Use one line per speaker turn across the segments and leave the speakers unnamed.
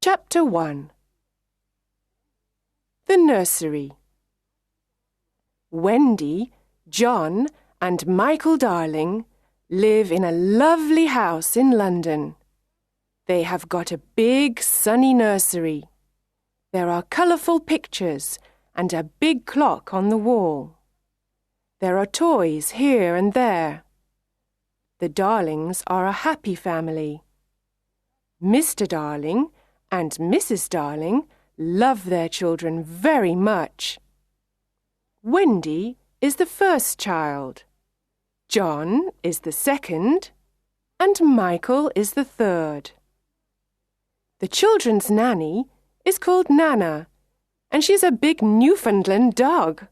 Chapter 1. The Nursery. Wendy, John and Michael Darling live in a lovely house in London. They have got a big sunny nursery. There are colourful pictures and a big clock on the wall. There are toys here and there. The Darlings are a happy family. Mr. Darling and Mrs. Darling love their children very much. Wendy is the first child, John is the second, and Michael is the third. The children's nanny is called Nana, and she's a big Newfoundland dog.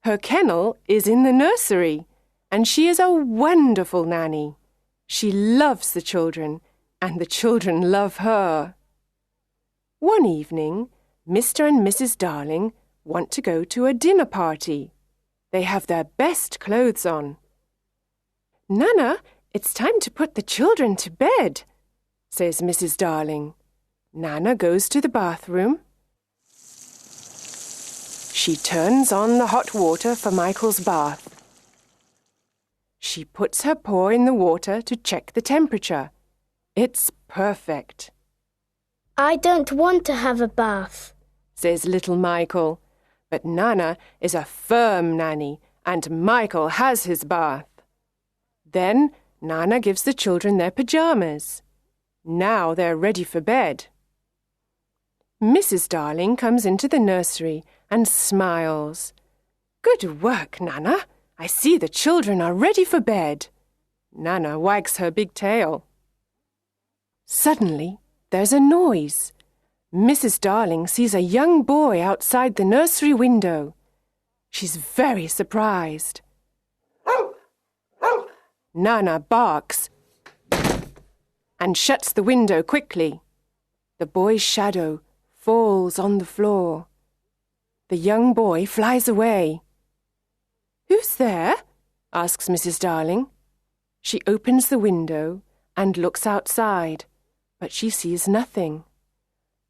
Her kennel is in the nursery, and she is a wonderful nanny. She loves the children, and the children love her. One evening, Mr. and Mrs. Darling want to go to a dinner party. They have their best clothes on. "Nana, it's time to put the children to bed," says Mrs. Darling. Nana goes to the bathroom. She turns on the hot water for Michael's bath. She puts her paw in the water to check the temperature. It's perfect.
"I don't want to have a bath,"
says little Michael. But Nana is a firm nanny, and Michael has his bath. Then Nana gives the children their pyjamas. Now they're ready for bed. Mrs. Darling comes into the nursery and smiles. "Good work, Nana. I see the children are ready for bed." Nana wags her big tail. Suddenly, there's a noise. Mrs. Darling sees a young boy outside the nursery window. She's very surprised. Nana barks and shuts the window quickly. The boy's shadow falls on the floor. The young boy flies away. "Who's there?" asks Mrs. Darling. She opens the window and looks outside, but she sees nothing.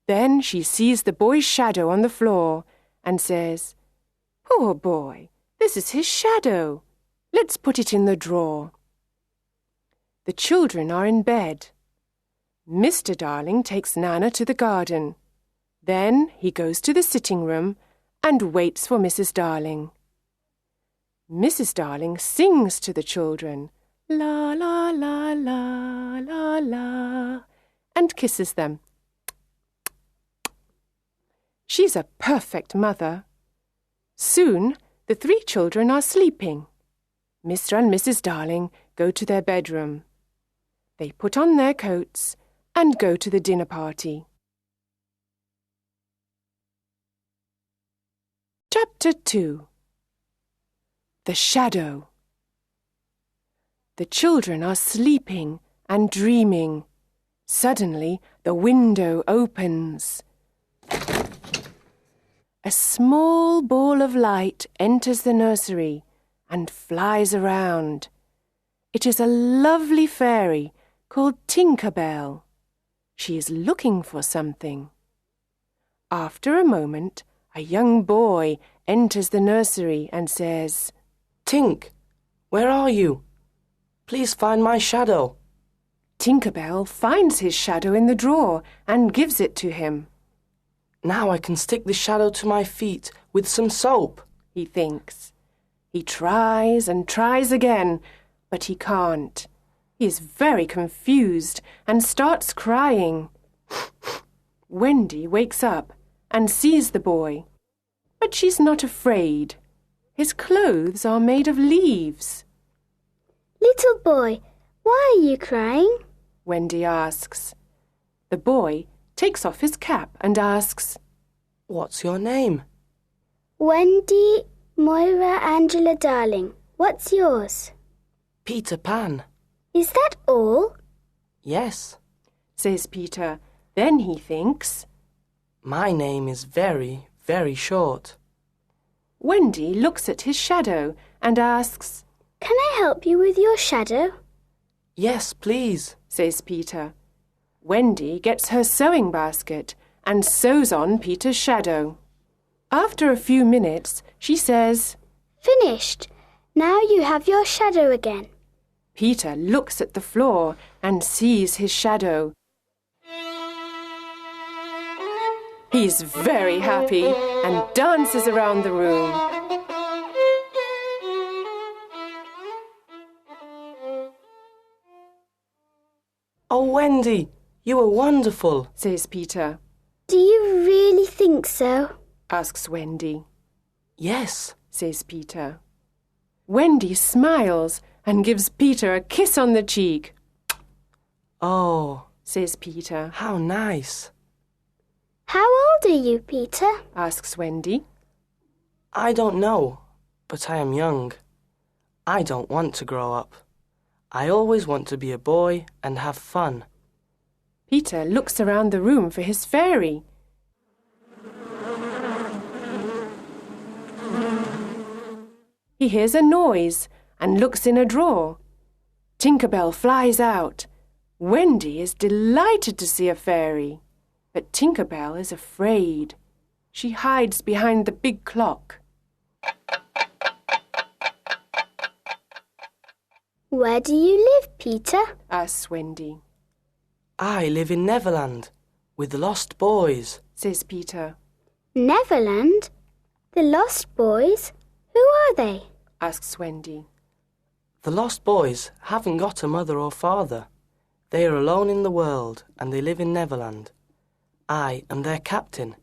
Then she sees the boy's shadow on the floor and says, "Poor boy, this is his shadow. Let's put it in the drawer." The children are in bed. Mr. Darling takes Nana to the garden. Then he goes to the sitting room and waits for Mrs. Darling. Mrs. Darling sings to the children, "La, la, la, la, la, la," and kisses them. She's a perfect mother. Soon, the three children are sleeping. Mr. and Mrs. Darling go to their bedroom. They put on their coats and go to the dinner party. Chapter 2. The Shadow. The children are sleeping and dreaming. Suddenly, the window opens. A small ball of light enters the nursery and flies around. It is a lovely fairy called Tinker Bell. She is looking for something. After a moment, a young boy enters the nursery and says,
"Tink, where are you? Please find my shadow."
Tinker Bell finds his shadow in the drawer and gives it to him.
"Now I can stick the shadow to my feet with some soap,"
he thinks. He tries and tries again, but he can't. He is very confused and starts crying. Wendy wakes up and sees the boy, but she's not afraid. His clothes are made of leaves.
"Little boy, why are you crying?"
Wendy asks. The boy takes off his cap and asks,
"What's your name?"
"Wendy Moira Angela Darling. What's yours?"
"Peter Pan."
"Is that all?"
"Yes,"
says Peter. Then he thinks,
"My name is very, very short."
Wendy looks at his shadow and asks,
"Can I help you with your shadow?"
"Yes, please,"
says Peter. Wendy gets her sewing basket and sews on Peter's shadow. After a few minutes, she says,
Finished. Now you have your shadow again.
Peter looks at the floor and sees his shadow. He's very happy and dances around the room.
Oh, Wendy, you were wonderful,
says Peter.
Do you really think so?
Asks Wendy.
Yes,
says Peter. Wendy smiles and gives Peter a kiss on the cheek.
Oh,
says Peter.
How nice.
How old are you, Peter?
Asks Wendy.
I don't know, but I am young. I don't want to grow up. I always want to be a boy and have fun.
Peter looks around the room for his fairy. He hears a noise and looks in a drawer. Tinker Bell flies out. Wendy is delighted to see a fairy, but Tinker Bell is afraid. She hides behind the big clock.
Where do you live, Peter?
Asks Wendy.
I live in Neverland with the lost boys,
says Peter.
Neverland? The Lost Boys? Who are they?
Asks Wendy.
The lost boys haven't got a mother or father. They are alone in the world and they live in Neverland. I am their captain.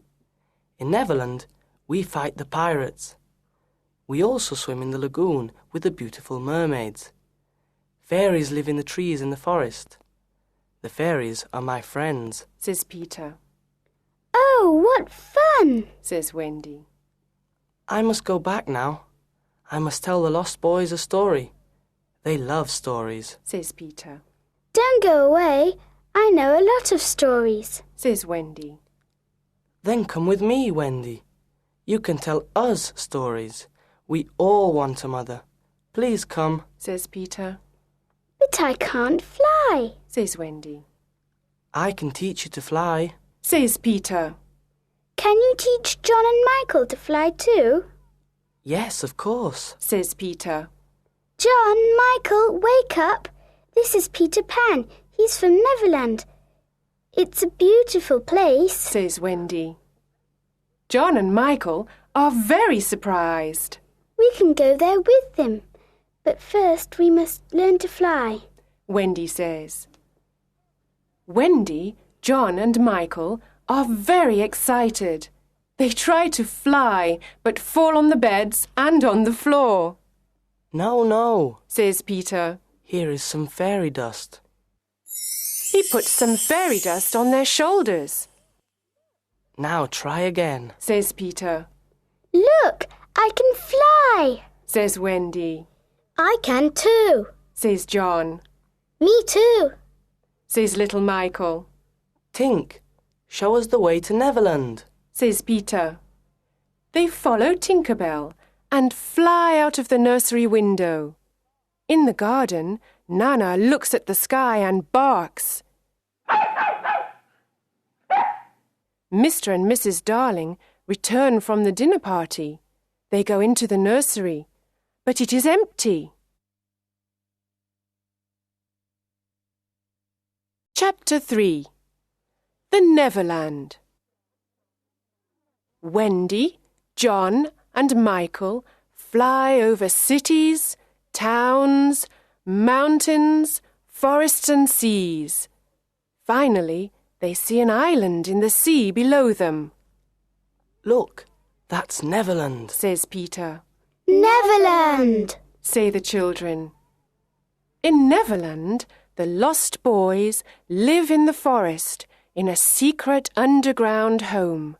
In Neverland, we fight the pirates. We also swim in the lagoon with the beautiful mermaids. Fairies live in the trees in the forest. The fairies are my friends,
says Peter.
Oh, what fun,
says Wendy.
I must go back now. I must tell the lost boys a story. They love stories,
says Peter.
Don't go away. I know a lot of stories,
says Wendy.
Then come with me, Wendy. You can tell us stories. We all want a mother. Please come,
says Peter.
But I can't fly,
says Wendy.
I can teach you to fly,
says Peter.
Can you teach John and Michael to fly too?
Yes, of course,
says Peter.
John, Michael, wake up. This is Peter Pan. He's from Neverland. It's a beautiful place,
says Wendy. John and Michael are very surprised.
We can go there with them. But first we must learn to fly,
Wendy says. Wendy, John and Michael are very excited. They try to fly, but fall on the beds and on the floor.
No, no,
says Peter.
Here is some fairy dust.
He puts some fairy dust on their shoulders.
Now try again,
says Peter.
Look, I can fly,
says Wendy.
I can too,
says John.
Me too,
says little Michael.
Tink, show us the way to Neverland,
says Peter. They follow Tinker Bell and fly out of the nursery window. In the garden, Nana looks at the sky and barks. Mr. and Mrs. Darling return from the dinner party. They go into the nursery, but it is empty. Chapter 3. The Neverland. Wendy, John and Michael fly over cities, towns, mountains, forests and seas. Finally, they see an island in the sea below them.
Look, that's Neverland,
says Peter.
Neverland,
say the children. In Neverland, the lost boys live in the forest in a secret underground home.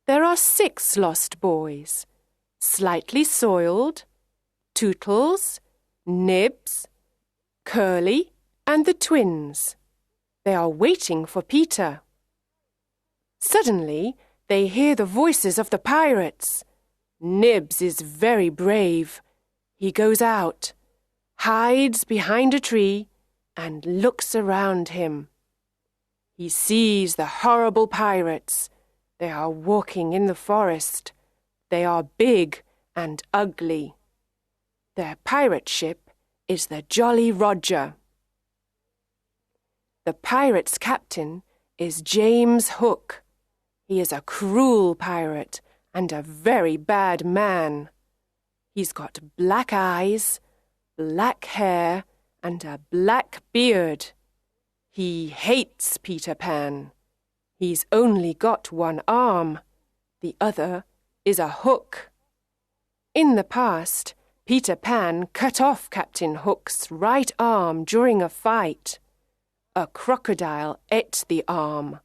There are 6 lost boys: Slightly Soiled, Tootles, Nibs, Curly, and the twins. They are waiting for Peter. Suddenly, they hear the voices of the pirates. Nibs is very brave. He goes out, hides behind a tree, and looks around him. He sees the horrible pirates. They are walking in the forest. They are big and ugly. Their pirate ship is the Jolly Roger. The pirates' captain is James Hook. He is a cruel pirate and a very bad man. He's got black eyes, black hair, and a black beard. He hates Peter Pan. He's only got one arm. The other is a hook. In the past, Peter Pan cut off Captain Hook's right arm during a fight. A crocodile ate the arm.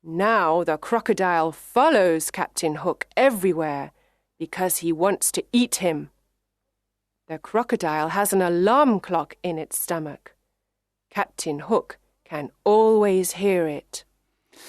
Now the crocodile follows Captain Hook everywhere because he wants to eat him. The crocodile has an alarm clock in its stomach. Captain Hook can always hear it.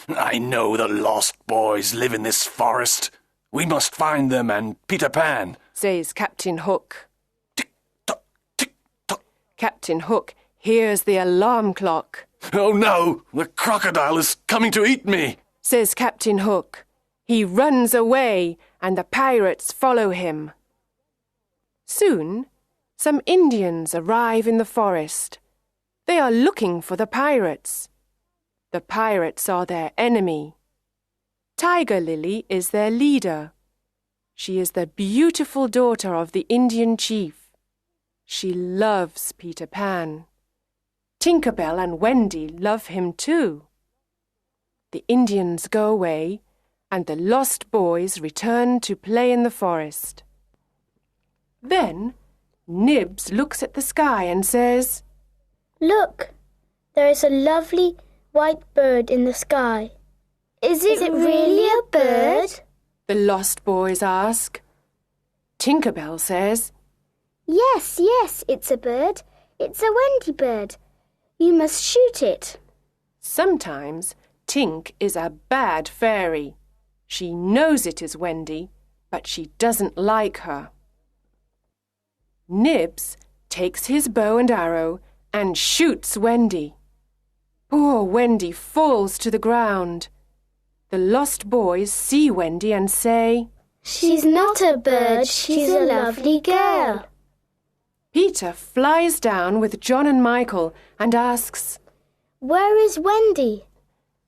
I know the lost boys live in this forest. We must find them and Peter Pan,
says Captain Hook.
Tick-tock, tick-tock.
Captain Hook hears the alarm clock.
Oh no, the crocodile is coming to eat me,
says Captain Hook. He runs away and the pirates follow him. Soon, some Indians arrive in the forest. They are looking for the pirates. The pirates are their enemy. Tiger Lily is their leader. She is the beautiful daughter of the Indian chief. She loves Peter Pan. Tinker Bell and Wendy love him too. The Indians go away and the lost boys return to play in the forest. Then Nibs looks at the sky and says,
Look, there is a lovely white bird in the sky. Is it really a bird?
The lost boys ask. Tinker Bell says,
Yes, it's a bird. It's a Wendy bird. You must shoot it.
Sometimes Tink is a bad fairy. She knows it is Wendy, but she doesn't like her. Nibs takes his bow and arrow and shoots Wendy. Poor Wendy falls to the ground. The lost boys see Wendy and say,
She's not a bird, she's a lovely girl.
Peter flies down with John and Michael and asks,
Where is Wendy?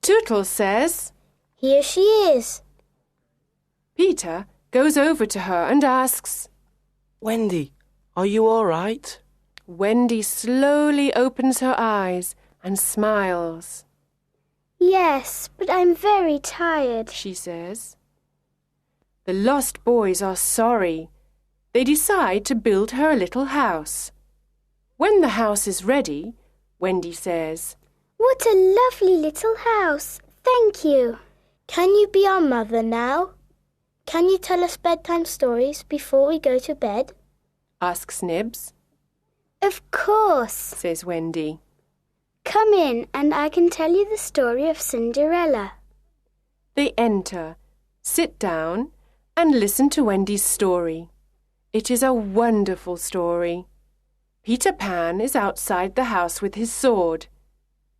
Tootles says,
Here she is.
Peter goes over to her and asks,
Wendy, are you all right?
Wendy slowly opens her eyes and smiles.
Yes, but I'm very tired,
she says. The lost boys are sorry. They decide to build her a little house. When the house is ready, Wendy says,
What a lovely little house. Thank you. Can you be our mother now? Can you tell us bedtime stories before we go to bed?
asks Nibs.
Of course,
says Wendy.
Come in and I can tell you the story of Cinderella.
They enter, sit down, and listen to Wendy's story. It is a wonderful story. Peter Pan is outside the house with his sword.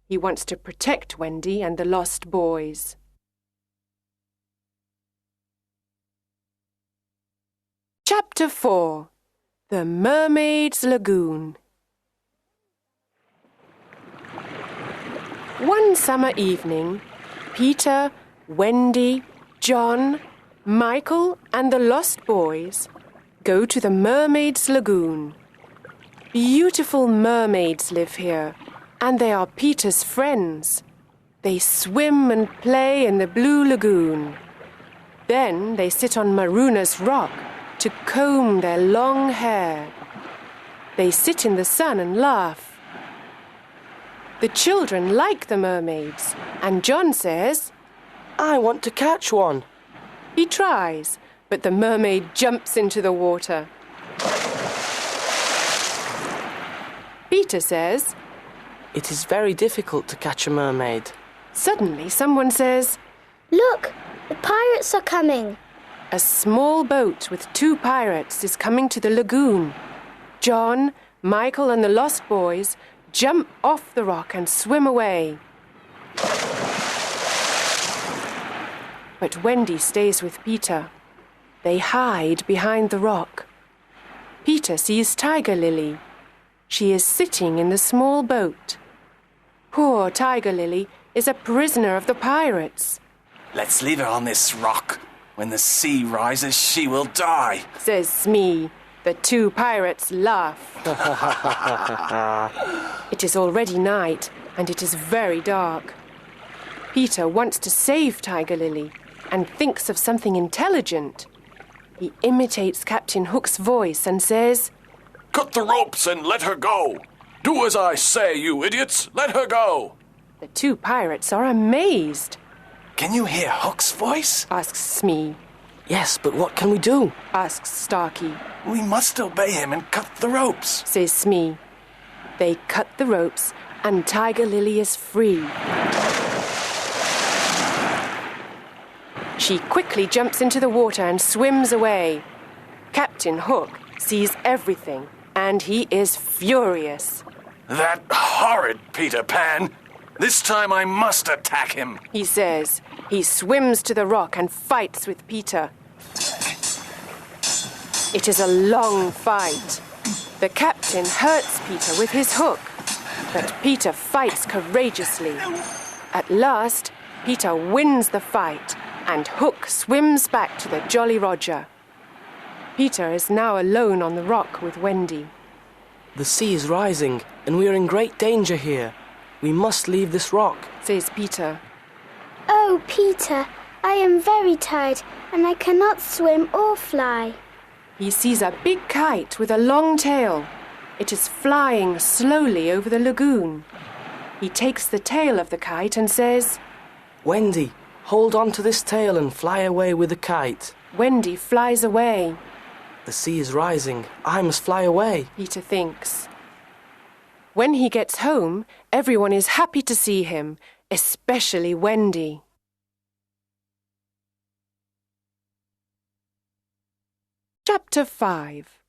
He wants to protect Wendy and the lost boys. Chapter 4. The Mermaid's Lagoon. One summer evening, Peter, Wendy, John, Michael and the lost boys go to the Mermaid's Lagoon. Beautiful mermaids live here, and they are Peter's friends. They swim and play in the blue lagoon. Then they sit on Maruna's rock to comb their long hair. They sit in the sun and laugh. The children like the mermaids, and John says,
I want to catch one.
He tries, but the mermaid jumps into the water. Peter says,
It is very difficult to catch a mermaid.
Suddenly someone says,
Look, the pirates are coming.
A small boat with 2 pirates is coming to the lagoon. John, Michael and the lost boys jump off the rock and swim away. But Wendy stays with Peter. They hide behind the rock. Peter sees Tiger Lily. She is sitting in the small boat. Poor Tiger Lily is a prisoner of the pirates.
Let's leave her on this rock. When the sea rises, she will die,
says Smee. The two pirates laugh. It is already night, and it is very dark. Peter wants to save Tiger Lily and thinks of something intelligent. He imitates Captain Hook's voice and says,
"Cut the ropes and let her go. Do as I say, you idiots. Let her go."
The two pirates are amazed.
"Can you hear Hook's voice?"
asks Smee.
Yes, but what can we do?
Asks Starkey.
"We must obey him and cut the ropes,"
says Smee. They cut the ropes and Tiger Lily is free. She quickly jumps into the water and swims away. Captain Hook sees everything and he is furious.
"That horrid Peter Pan! This time I must attack him,"
he says. He swims to the rock and fights with Peter. It is a long fight. The captain hurts Peter with his hook, but Peter fights courageously. At last, Peter wins the fight, and Hook swims back to the Jolly Roger. Peter is now alone on the rock with Wendy.
The sea is rising, and we are in great danger here. We must leave this rock,
says Peter.
Oh, Peter, I am very tired and I cannot swim or fly.
He sees a big kite with a long tail. It is flying slowly over the lagoon. He takes the tail of the kite and says,
"Wendy, hold on to this tail and fly away with the kite."
Wendy flies away.
The sea is rising. I must fly away,
Peter thinks. When he gets home, everyone is happy to see him, especially Wendy. Chapter 5.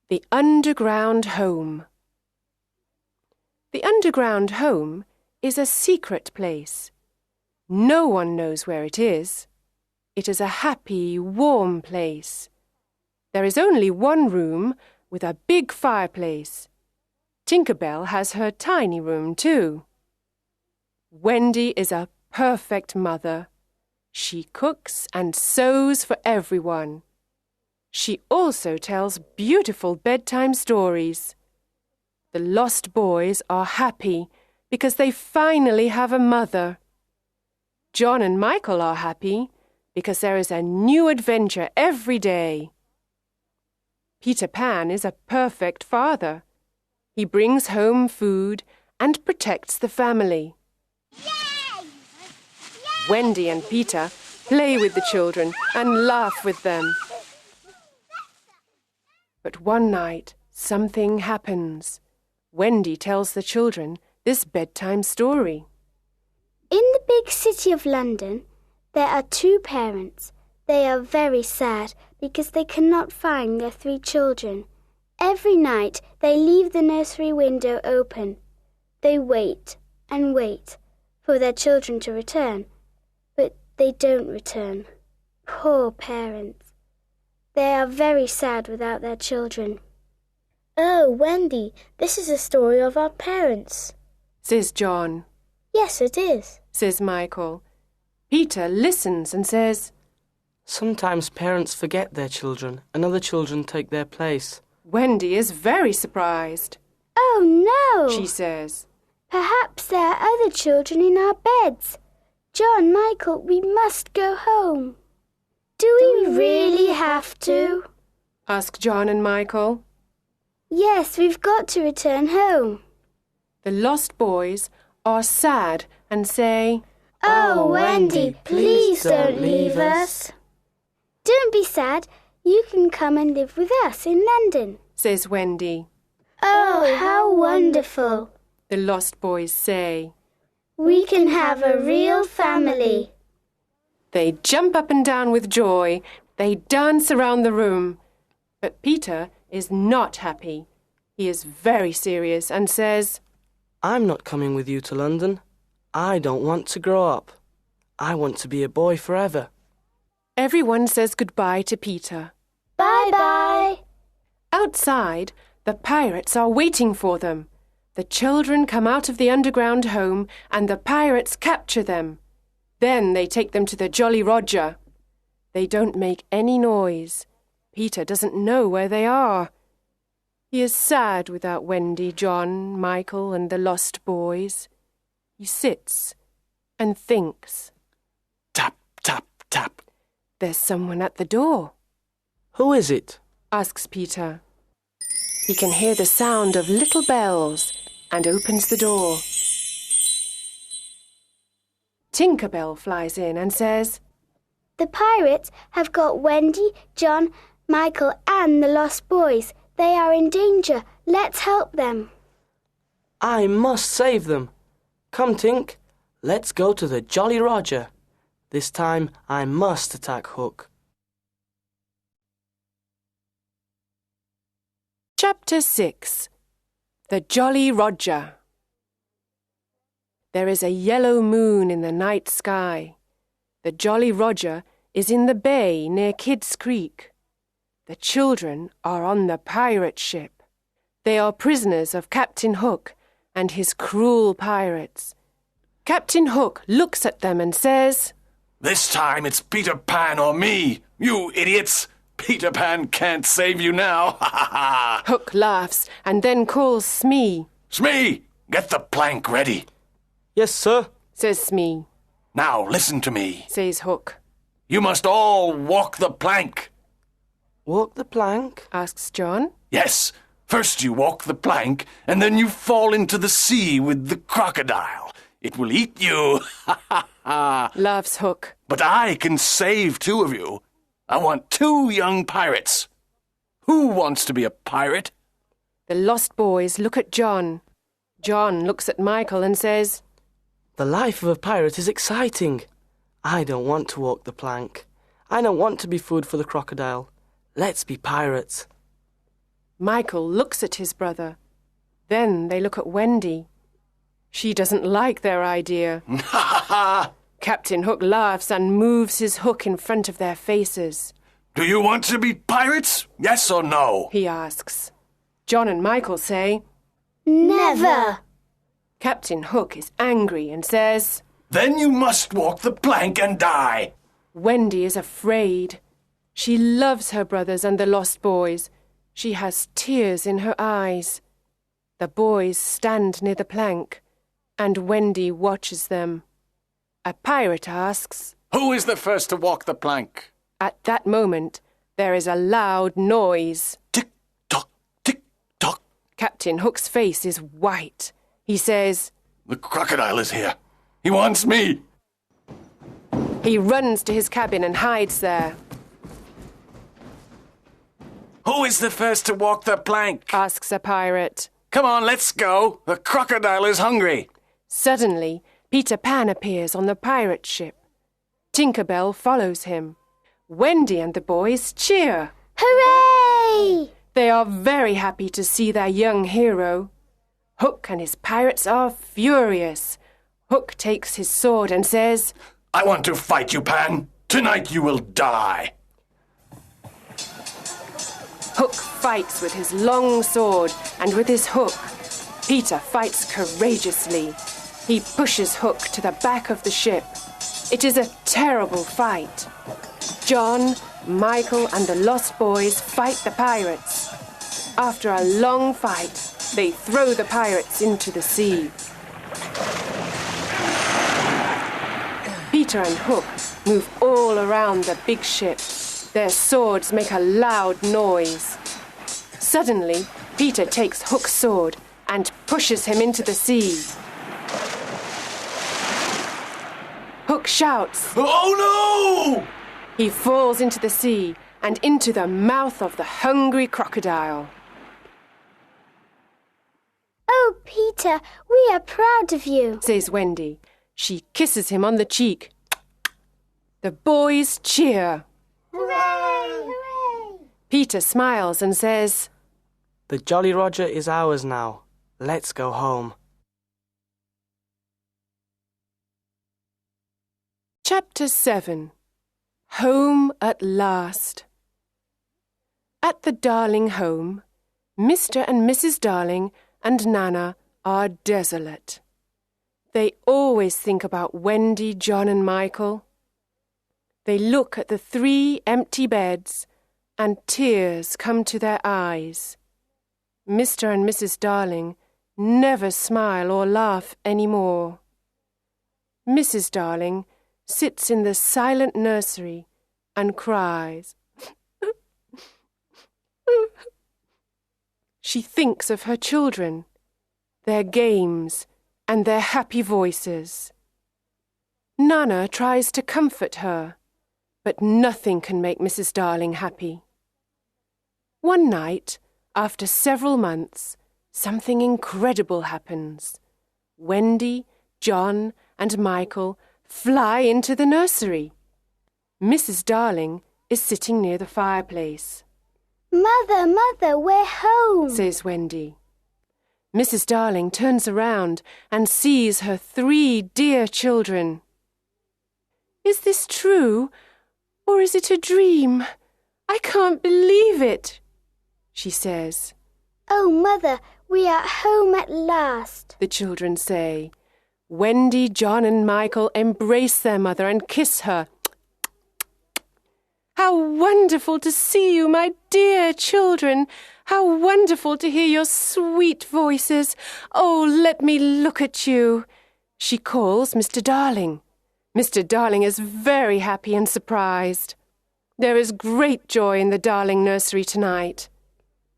The Underground Home. The underground home is a secret place. No one knows where it is. It is a happy, warm place. There is only one room with a big fireplace. Tinker Bell has her tiny room too. Wendy is a perfect mother. She cooks and sews for everyone. She also tells beautiful bedtime stories. The lost boys are happy because they finally have a mother. John and Michael are happy because there is a new adventure every day. Peter Pan is a perfect father. He brings home food and protects the family.
Yay!
Wendy and Peter play with the children and laugh with them. But one night, something happens. Wendy tells the children this bedtime story.
In the big city of London, there are two parents. They are very sad because they cannot find their 3 children. Every night they leave the nursery window open. They wait and wait for their children to return, but they don't return. Poor parents. They are very sad without their children. Oh, Wendy, this is a story of our parents,
says John.
Yes, it is,
says Michael. Peter listens and says,
Sometimes parents forget their children and other children take their place.
Wendy is very surprised.
Oh, no,
she says.
Perhaps there are other children in our beds. John, Michael, we must go home. Do we really have to?
Ask John and Michael.
Yes, we've got to return home.
The lost boys are sad and say,
Oh, Wendy, please don't leave us. Don't be sad. You can come and live with us in London,
says Wendy.
Oh, how wonderful,
the lost boys say.
We can have a real family.
They jump up and down with joy. They dance around the room. But Peter is not happy. He is very serious and says,
I'm not coming with you to London. I don't want to grow up. I want to be a boy forever.
Everyone says goodbye to Peter.
Bye-bye.
Outside, the pirates are waiting for them. The children come out of the underground home and the pirates capture them. Then they take them to the Jolly Roger. They don't make any noise. Peter doesn't know where they are. He is sad without Wendy, John, Michael, and the lost boys. He sits and thinks.
Tap, tap, tap.
There's someone at the door.
Who is it?
Asks Peter. He can hear the sound of little bells and opens the door. Tinker Bell flies in and says,
The pirates have got Wendy, John, Michael, and the lost boys. They are in danger. Let's help them.
I must save them. Come, Tink. Let's go to the Jolly Roger. This time I must attack Hook.
Chapter 6. The Jolly Roger. There is a yellow moon in the night sky. The Jolly Roger is in the bay near Kidd's Creek. The children are on the pirate ship. They are prisoners of Captain Hook and his cruel pirates. Captain Hook looks at them and says,
This time it's Peter Pan or me, you idiots! Peter Pan can't save you now, ha ha ha!
Hook laughs and then calls Smee.
Smee, get the plank ready.
Yes, sir,
Says Smee.
Now listen to me.
Says Hook.
You must all walk the plank.
Walk the plank?
Asks John.
Yes, first you walk the plank, and then you fall into the sea with the crocodile. It will eat you, ha ha ha!
Laughs Hook.
But I can save 2 of you. I want 2 young pirates. Who wants to be a pirate?
The lost boys look at John. John looks at Michael and says,
The life of a pirate is exciting. I don't want to walk the plank. I don't want to be food for the crocodile. Let's be pirates.
Michael looks at his brother. Then they look at Wendy. She doesn't like their idea.
Ha ha ha!
Captain Hook laughs and moves his hook in front of their faces.
Do you want to be pirates? Yes or no?
He asks. John and Michael say,
Never.
Captain Hook is angry and says,
Then you must walk the plank and die.
Wendy is afraid. She loves her brothers and the lost boys. She has tears in her eyes. The boys stand near the plank, and Wendy watches them. A pirate asks,
Who is the first to walk the plank?
At that moment, there is a loud noise.
Tick-tock, tick-tock.
Captain Hook's face is white. He says,
The crocodile is here. He wants me.
he runs to his cabin and hides there.
Who is the first to walk the plank?
Asks a pirate.
Come on, let's go. The crocodile is hungry.
Suddenly, Peter Pan appears on the pirate ship. Tinker Bell follows him. Wendy and the boys cheer.
Hooray!
They are very happy to see their young hero. Hook and his pirates are furious. Hook takes his sword and says,
I want to fight you, Pan. Tonight you will die.
Hook fights with his long sword and with his hook. Peter fights courageously. He pushes Hook to the back of the ship. It is a terrible fight. John, Michael, and the lost boys fight the pirates. After a long fight, they throw the pirates into the sea. Peter and Hook move all around the big ship. Their swords make a loud noise. Suddenly, Peter takes Hook's sword and pushes him into the sea. Hook shouts.
Oh no!
He falls into the sea and into the mouth of the hungry crocodile.
Oh, Peter, we are proud of you.
Says Wendy. She kisses him on the cheek. The boys cheer.
Hooray! Hooray!
Peter smiles and says,
The Jolly Roger is ours now. Let's go home.
Chapter 7. Home at last. At the Darling home, Mr. and Mrs. Darling and Nana are desolate. They always think about Wendy, John and Michael. They look at the 3 empty beds and tears come to their eyes. Mr. and Mrs. Darling never smile or laugh any more. Mrs. Darling sits in the silent nursery and cries. She thinks of her children, their games, and their happy voices. Nana tries to comfort her, but nothing can make Mrs. Darling happy. One night, after several months, something incredible happens. Wendy, John, and Michael fly into the nursery. Mrs. Darling is sitting near the fireplace.
Mother, Mother, we're home,
says Wendy. Mrs. Darling turns around and sees her 3 dear children. Is this true, or is it a dream? I can't believe it, she says.
Oh, Mother, we are home at last,
the children say. Wendy, John and Michael embrace their mother and kiss her. How wonderful to see you, my dear children! How wonderful to hear your sweet voices! Oh, let me look at you! She calls Mr. Darling. Mr. Darling is very happy and surprised. There is great joy in the Darling nursery tonight.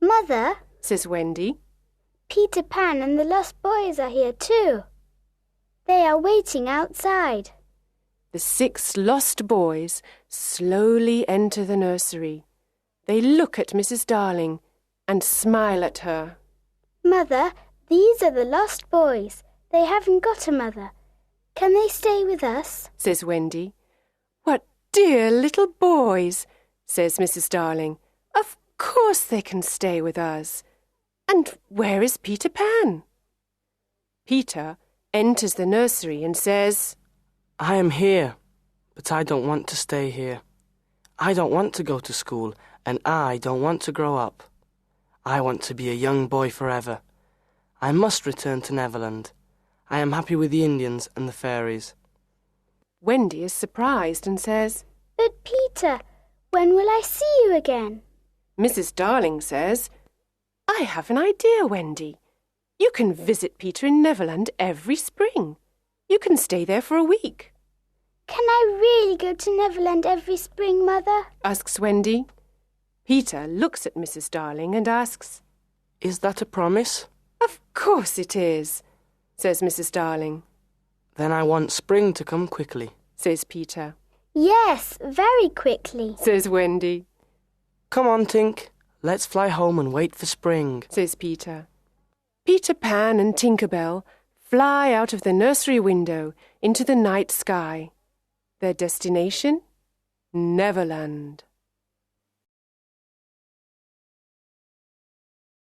Mother,
says Wendy,
Peter Pan and the lost boys are here too. They are waiting outside.
The 6 lost boys slowly enter the nursery. They look at Mrs. Darling and smile at her.
Mother, these are the lost boys. They haven't got a mother. Can they stay with us?
Says Wendy. What dear little boys, says Mrs. Darling. Of course they can stay with us. And where is Peter Pan? Peter enters the nursery and says,
I am here, but I don't want to stay here. I don't want to go to school, and I don't want to grow up. I want to be a young boy forever. I must return to Neverland. I am happy with the Indians and the fairies.
Wendy is surprised and says,
But Peter, when will I see you again?
Mrs. Darling says, I have an idea, Wendy. You can visit Peter in Neverland every spring. You can stay there for a week.
Can I really go to Neverland every spring, Mother?
Asks Wendy. Peter looks at Mrs. Darling and asks,
Is that a promise?
Of course it is, says Mrs. Darling.
Then I want spring to come quickly,
says Peter.
Yes, very quickly,
says Wendy.
Come on, Tink. Let's fly home and wait for spring,
says Peter. Peter Pan and Tinker Bell fly out of the nursery window into the night sky. Their destination? Neverland.